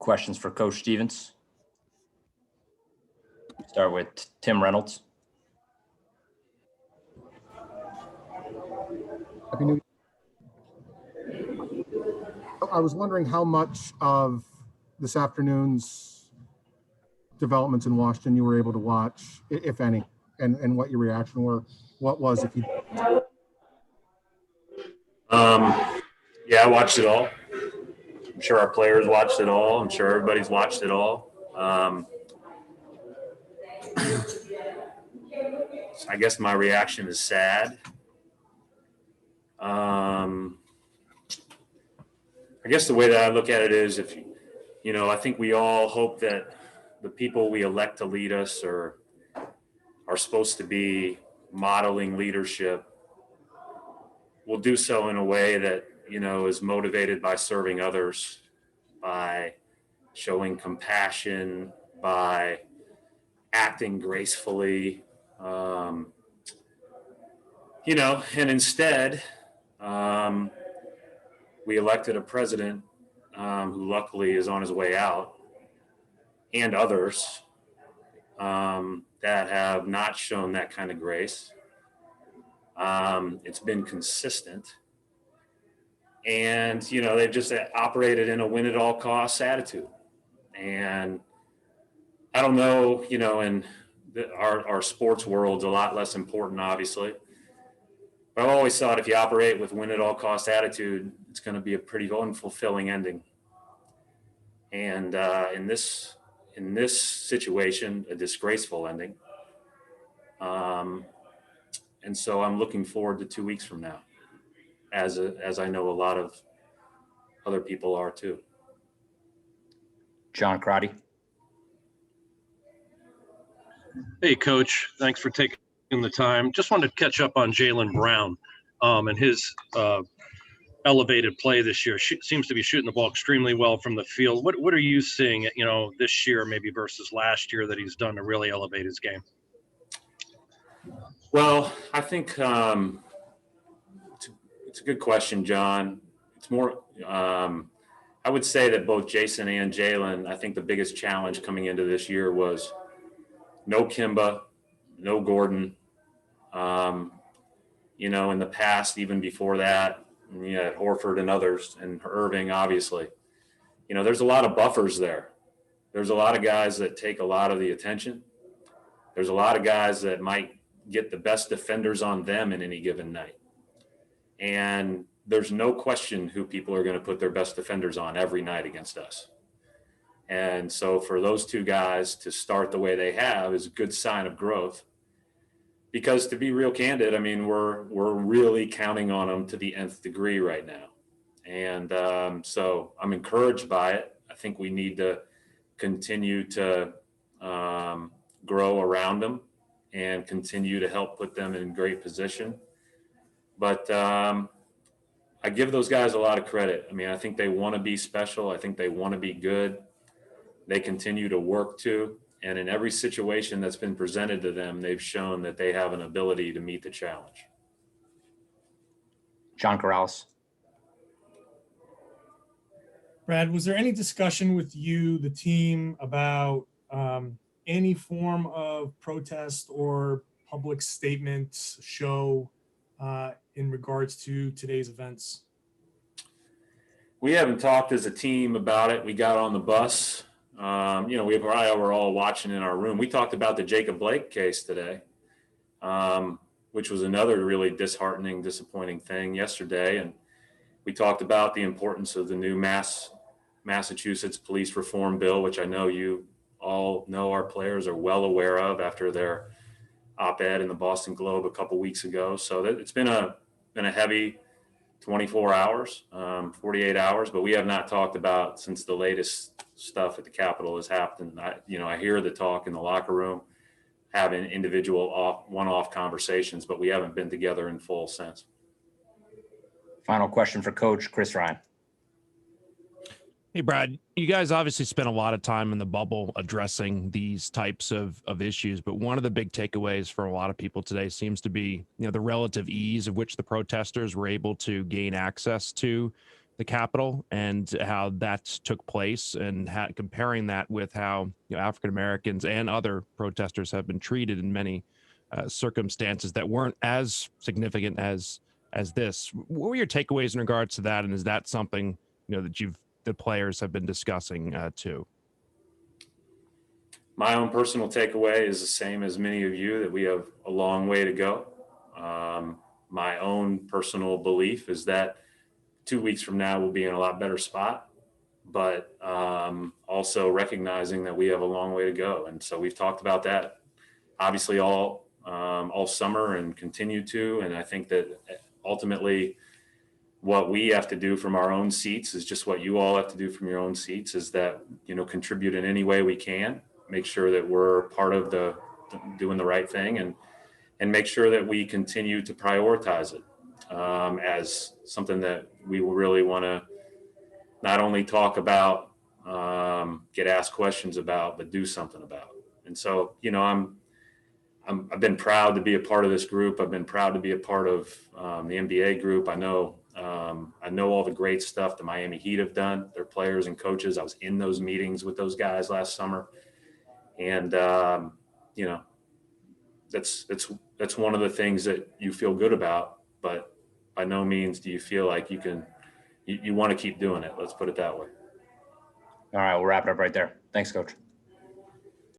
questions for Coach Stevens. Start with Tim Reynolds. Happy New Year. I was wondering how much of this afternoon's developments in Washington you were able to watch, if any, and what your reaction were. What was, if you? Yeah, I watched it all. I'm sure our players watched it all. I'm sure everybody's watched it all. I guess my reaction is sad. I guess the way that I look at it is, if I think we all hope that the people we elect to lead us are supposed to be modeling leadership. We'll do so in a way that is motivated by serving others, by showing compassion, by acting gracefully, and instead, we elected a president who luckily is on his way out, and others that have not shown that kind of grace. It's been consistent. And, they've just operated in a win at all costs attitude. And I don't know, in our sports world's a lot less important, obviously. But I've always thought if you operate with win at all cost attitude, it's going to be a pretty unfulfilling ending. And in this situation, a disgraceful ending. And so I'm looking forward to 2 weeks from now, as I know a lot of other people are too. John Crotty. Hey, Coach. Thanks for taking the time. Just wanted to catch up on Jaylen Brown and his elevated play this year. Seems to be shooting the ball extremely well from the field. What are you seeing, this year maybe versus last year that he's done to really elevate his game? Well, I think it's a good question, John. It's more I would say that both Jason and Jaylen, I think the biggest challenge coming into this year was no Kimba, no Gordon. In the past, even before that, you had Horford and others, and Irving, obviously. There's a lot of buffers there. There's a lot of guys that take a lot of the attention. There's a lot of guys that might get the best defenders on them in any given night. And there's no question who people are going to put their best defenders on every night against us. And so for those two guys to start the way they have is a good sign of growth. Because to be real candid, I mean, we're really counting on them to the nth degree right now. And so I'm encouraged by it. I think we need to continue to grow around them and continue to help put them in great position. But I give those guys a lot of credit. I mean, I think they want to be special. I think they want to be good. They continue to work to. And in every situation that's been presented to them, they've shown that they have an ability to meet the challenge. John Corrales. Brad, was there any discussion with you, the team, about any form of protest or public statement show in regards to today's events? We haven't talked as a team about it. We got on the bus. We probably were all watching in our room. We talked about the Jacob Blake case today, which was another really disheartening, disappointing thing yesterday. And we talked about the importance of the new Massachusetts police reform bill, which I know you all know our players are well aware of after their op-ed in the Boston Globe a couple weeks ago. So it's been a heavy 24 hours, 48 hours, but we have not talked about since the latest stuff at the Capitol has happened. I hear the talk in the locker room, having individual one-off conversations, but we haven't been together in full since. Final question for Coach Chris Ryan. Hey, Brad, you guys obviously spent a lot of time in the bubble addressing these types of issues, but one of the big takeaways for a lot of people today seems to be, the relative ease of which the protesters were able to gain access to the Capitol and how that took place, and comparing that with how African Americans and other protesters have been treated in many circumstances that weren't as significant as this. What were your takeaways in regards to that, and is that something that the players have been discussing too? My own personal takeaway is the same as many of you, that we have a long way to go. My own personal belief is that 2 weeks from now we'll be in a lot better spot, but also recognizing that we have a long way to go. And so we've talked about that obviously all summer and continue to. And I think that ultimately what we have to do from our own seats is just what you all have to do from your own seats, is that, contribute in any way we can, make sure that we're part of doing the right thing, and make sure that we continue to prioritize it as something that we really want to not only talk about, get asked questions about, but do something about. And so, I've been proud to be a part of this group. I've been proud to be a part of the NBA group. I know all the great stuff the Miami Heat have done, their players and coaches. I was in those meetings with those guys last summer. And, that's one of the things that you feel good about, but by no means do you feel like you want to keep doing it. Let's put it that way. All right, we'll wrap it up right there. Thanks, Coach.